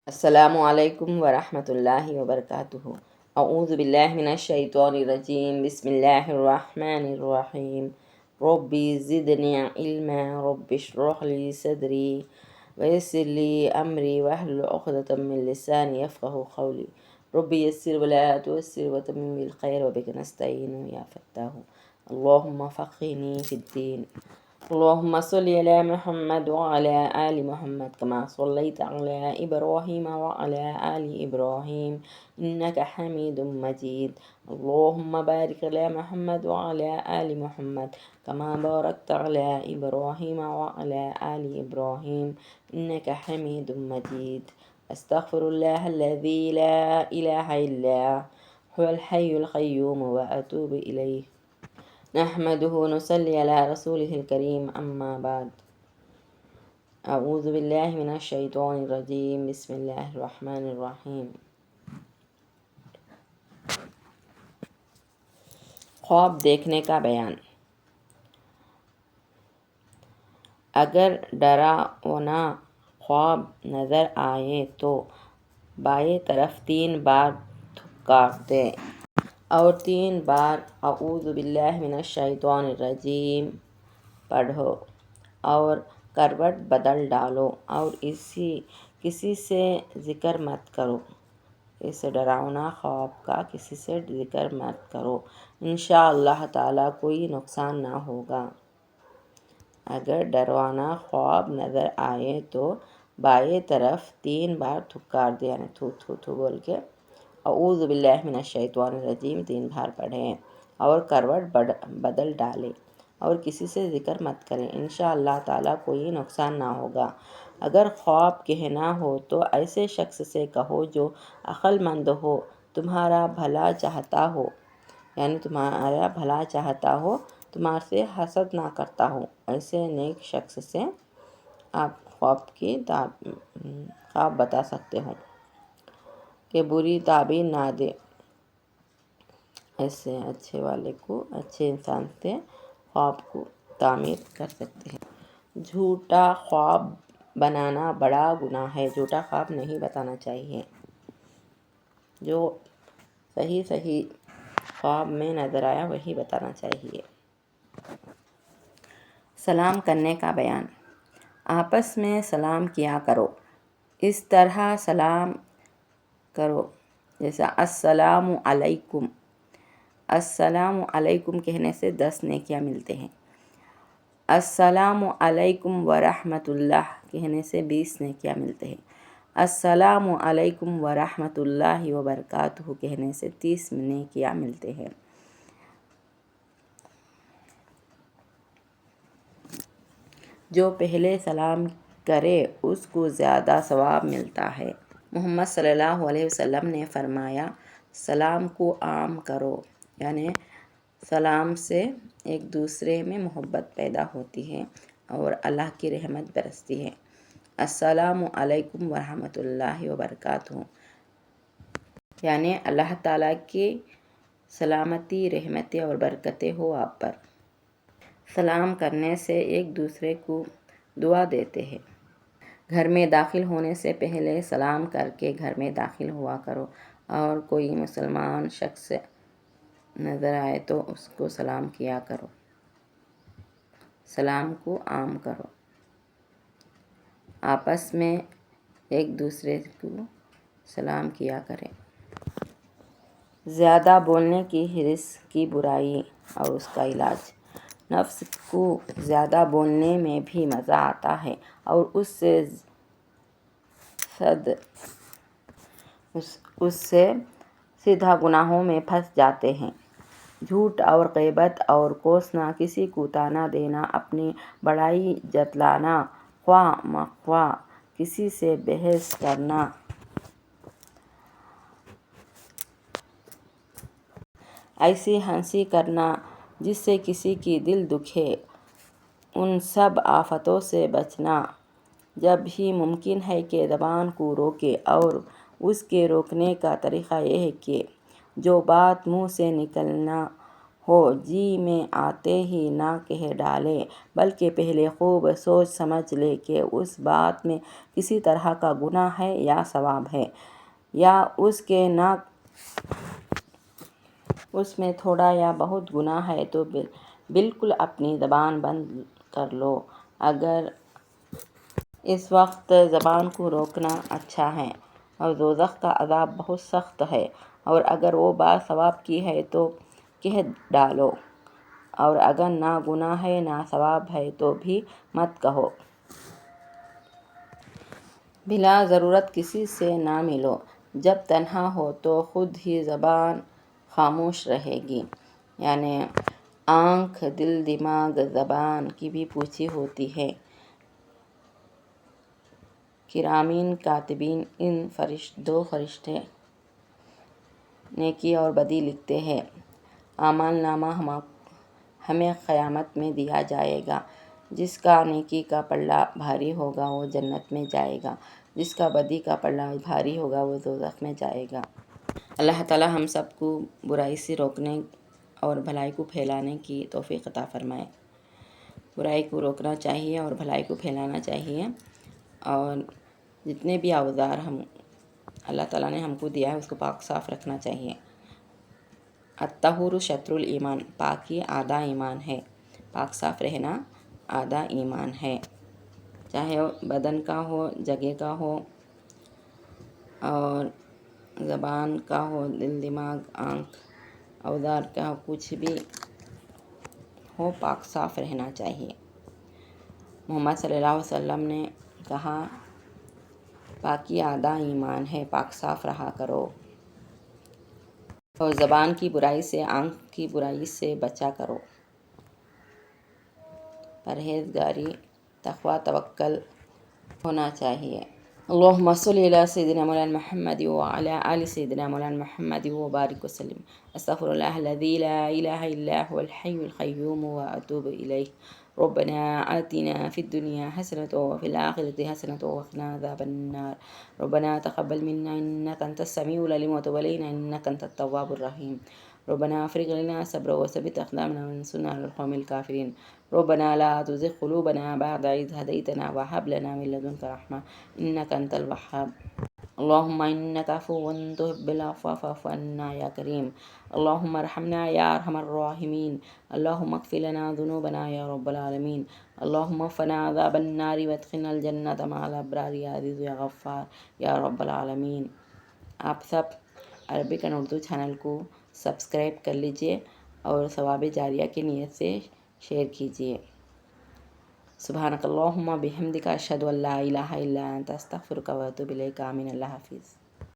السلام علیکم ورحمۃ اللہ وبرکاتہ۔ اعوذ باللہ من الشیطان الرجیم، بسم اللہ الرحمن الرحیم۔ ربی زدنی علما، رب اشرح لی صدری ویسر لی امری واحلل عقدۃ من لسانی یفقہوا قولی۔ ربی یسر ولا تعسر وتمم بالخیر وبک نستعین یا فتاح۔ اللہم فقہنی فی الدین۔ اللهم صل على محمد وعلى آل محمد كما صليت على إبراهيم وعلى آل إبراهيم إنك حميد مجيد. اللهم بارك على محمد وعلى آل محمد كما باركت على إبراهيم وعلى آل إبراهيم إنك حميد مجيد. أستغفر الله الذي لا إله إلا هو الحي القيوم وأتوب إليه. نحمده نصلي على رسوله الكريم، أما بعد. اعوذ باللہ من الشیطان الرجیم، بسم اللہ الرحمن الرحیم۔ خواب دیکھنے کا بیان۔ اگر ڈراونا خواب نظر آئے تو بائیں طرف 3 بار تھپکار دیں اور 3 بار اعوذ باللہ من الشیطان الرجیم پڑھو اور کروٹ بدل ڈالو اور کسی سے ذکر مت کرو۔ اس ڈراونا خواب کا کسی سے ذکر مت کرو، انشاءاللہ تعالیٰ کوئی نقصان نہ ہوگا۔ اگر ڈراونا خواب نظر آئے تو بائیں طرف 3 بار تھپکار دیں، یعنی تھو تھو تھو بول کے اعوذ باللہ من الشیطان الرجیم 3 بار پڑھیں اور کروٹ بدل ڈالیں اور کسی سے ذکر مت کریں، انشاءاللہ تعالیٰ کوئی نقصان نہ ہوگا۔ اگر خواب کہنا ہو تو ایسے شخص سے کہو جو عقل مند ہو، تمہارا بھلا چاہتا ہو، یعنی تمہارا بھلا چاہتا ہو، تمہارے سے حسد نہ کرتا ہو، ایسے نیک شخص سے آپ خواب بتا سکتے ہو کہ بری تعبیر نہ دے۔ ایسے اچھے والے کو، اچھے انسان سے خواب کو تعمیر کر سکتے ہیں۔ جھوٹا خواب بنانا بڑا گناہ ہے، جھوٹا خواب نہیں بتانا چاہیے۔ جو صحیح خواب میں نظر آیا وہی بتانا چاہیے۔ سلام کرنے کا بیان۔ آپس میں سلام کیا کرو، اس طرح سلام کرو جیسا السلام علیکم۔ السلام علیکم کہنے سے 10 نیکیاں ملتے ہیں۔ السلام علیکم ورحمۃ اللہ کہنے سے 20 نیکیاں ملتے ہیں۔ السلام علیکم ورحمۃ اللہ وبرکاتہ کہنے سے 30 نیکیاں ملتے ہیں۔ جو پہلے سلام کرے اس کو زیادہ ثواب ملتا ہے۔ محمد صلی اللہ علیہ وسلم نے فرمایا، سلام کو عام کرو، یعنی سلام سے ایک دوسرے میں محبت پیدا ہوتی ہے اور اللہ کی رحمت برستی ہے۔ السلام علیکم ورحمۃ اللہ وبرکاتہ، یعنی اللہ تعالیٰ کی سلامتی، رحمتیں اور برکتیں ہو آپ پر۔ سلام کرنے سے ایک دوسرے کو دعا دیتے ہیں۔ گھر میں داخل ہونے سے پہلے سلام کر کے گھر میں داخل ہوا کرو، اور کوئی مسلمان شخص نظر آئے تو اس کو سلام کیا کرو۔ سلام کو عام کرو، آپس میں ایک دوسرے کو سلام کیا کریں۔ زیادہ بولنے کی حرص کی برائی اور اس کا علاج۔ نفس کو زیادہ بولنے میں بھی مزہ آتا ہے اور اس سے سیدھا گناہوں میں پھنس جاتے ہیں۔ جھوٹ اور غیبت اور کوسنا، کسی کو طعنہ دینا، اپنی بڑائی جتلانا، خواہ مخواہ کسی سے بحث کرنا، ایسی ہنسی کرنا جس سے کسی کی دل دکھے، ان سب آفتوں سے بچنا۔ جب بھی ممکن ہے کہ زبان کو روکے، اور اس کے روکنے کا طریقہ یہ ہے کہ جو بات منہ سے نکلنا ہو جی میں آتے ہی نہ کہہ ڈالے، بلکہ پہلے خوب سوچ سمجھ لے کہ اس بات میں کسی طرح کا گناہ ہے یا ثواب ہے، یا اس میں تھوڑا یا بہت گناہ ہے تو بالکل اپنی زبان بند کر لو۔ اگر اس وقت زبان کو روکنا اچھا ہے اور دوزخ کا عذاب بہت سخت ہے، اور اگر وہ بات ثواب کی ہے تو کہہ ڈالو، اور اگر نہ گناہ ہے نہ ثواب ہے تو بھی مت کہو۔ بلا ضرورت کسی سے نہ ملو، جب تنہا ہو تو خود ہی زبان خاموش رہے گی۔ یعنی آنکھ، دل، دماغ، زبان کی بھی پوچھی ہوتی ہے۔ کرامین کاتبین، ان دو فرشتے نیکی اور بدی لکھتے ہیں۔ اعمال نامہ ہمیں قیامت میں دیا جائے گا۔ جس کا نیکی کا پلڑا بھاری ہوگا وہ جنت میں جائے گا، جس کا بدی کا پلڑا بھاری ہوگا وہ دوزخ میں جائے گا۔ اللہ تعالی ہم سب کو برائی سے روکنے اور بھلائی کو پھیلانے کی توفیق عطا فرمائے۔ برائی کو روکنا چاہیے اور بھلائی کو پھیلانا چاہیے، اور جتنے بھی اوزار اللہ تعالیٰ نے ہم کو دیا ہے اس کو پاک صاف رکھنا چاہیے۔ الطہور شطر الایمان، پاکی آدھا ایمان ہے۔ پاک صاف رہنا آدھا ایمان ہے، چاہے بدن کا ہو، جگہ کا ہو، اور زبان کا ہو، دل، دماغ، آنکھ، اوزار کا ہو، کچھ بھی ہو، پاک صاف رہنا چاہیے۔ محمد صلی اللہ علیہ وسلم نے کہا پاکی آدھا ایمان ہے، پاک صاف رہا کرو، اور زبان کی برائی سے، آنکھ کی برائی سے بچا کرو۔ پرہیزگاری، تقویٰ، توکل ہونا چاہیے۔ اللہم صلی علی سیدنا مولانا محمد وعلی آل سیدنا مولانا محمد وبارک وسلم۔ استغفر اللہ الذی لا الہ الا هو الحی القیوم واتوب الیہ۔ ربنا آتنا فی الدنیا حسنۃ وفی الآخرۃ حسنۃ وقنا عذاب النار۔ ربنا تقبل منا انک انت السمیع العلیم وتب علینا انک انت التواب الرحیم۔ ربنا افرغ لنا صبرا وثبت اقدامنا وانصرنا على القوم الكافرين۔ ربنا لا تزغ قلوبنا بعد إذ هديتنا وهب لنا من لدنك رحمة إنك أنت الوهاب۔ اللهم إنك عفو تحب العفو فاعف عنا يا كريم۔ اللهم ارحمنا يا أرحم الراحمين۔ اللهم اغفر لنا ذنوبنا يا رب العالمين۔ اللهم وقنا عذاب النار وادخلنا الجنة مع الأبرار يا عزيز يا غفار یا رب العالمین۔ آپ سب عربک اینڈ اردو چینل کو سبسکرائب کر لیجئے اور ثواب جاریہ کی نیت سے شیئر کیجئے۔ سبحانک اللہم بحمدک اشہد ان لا الہ الا انت استغفرک واتوب الیک۔ آمین۔ اللہ حافظ۔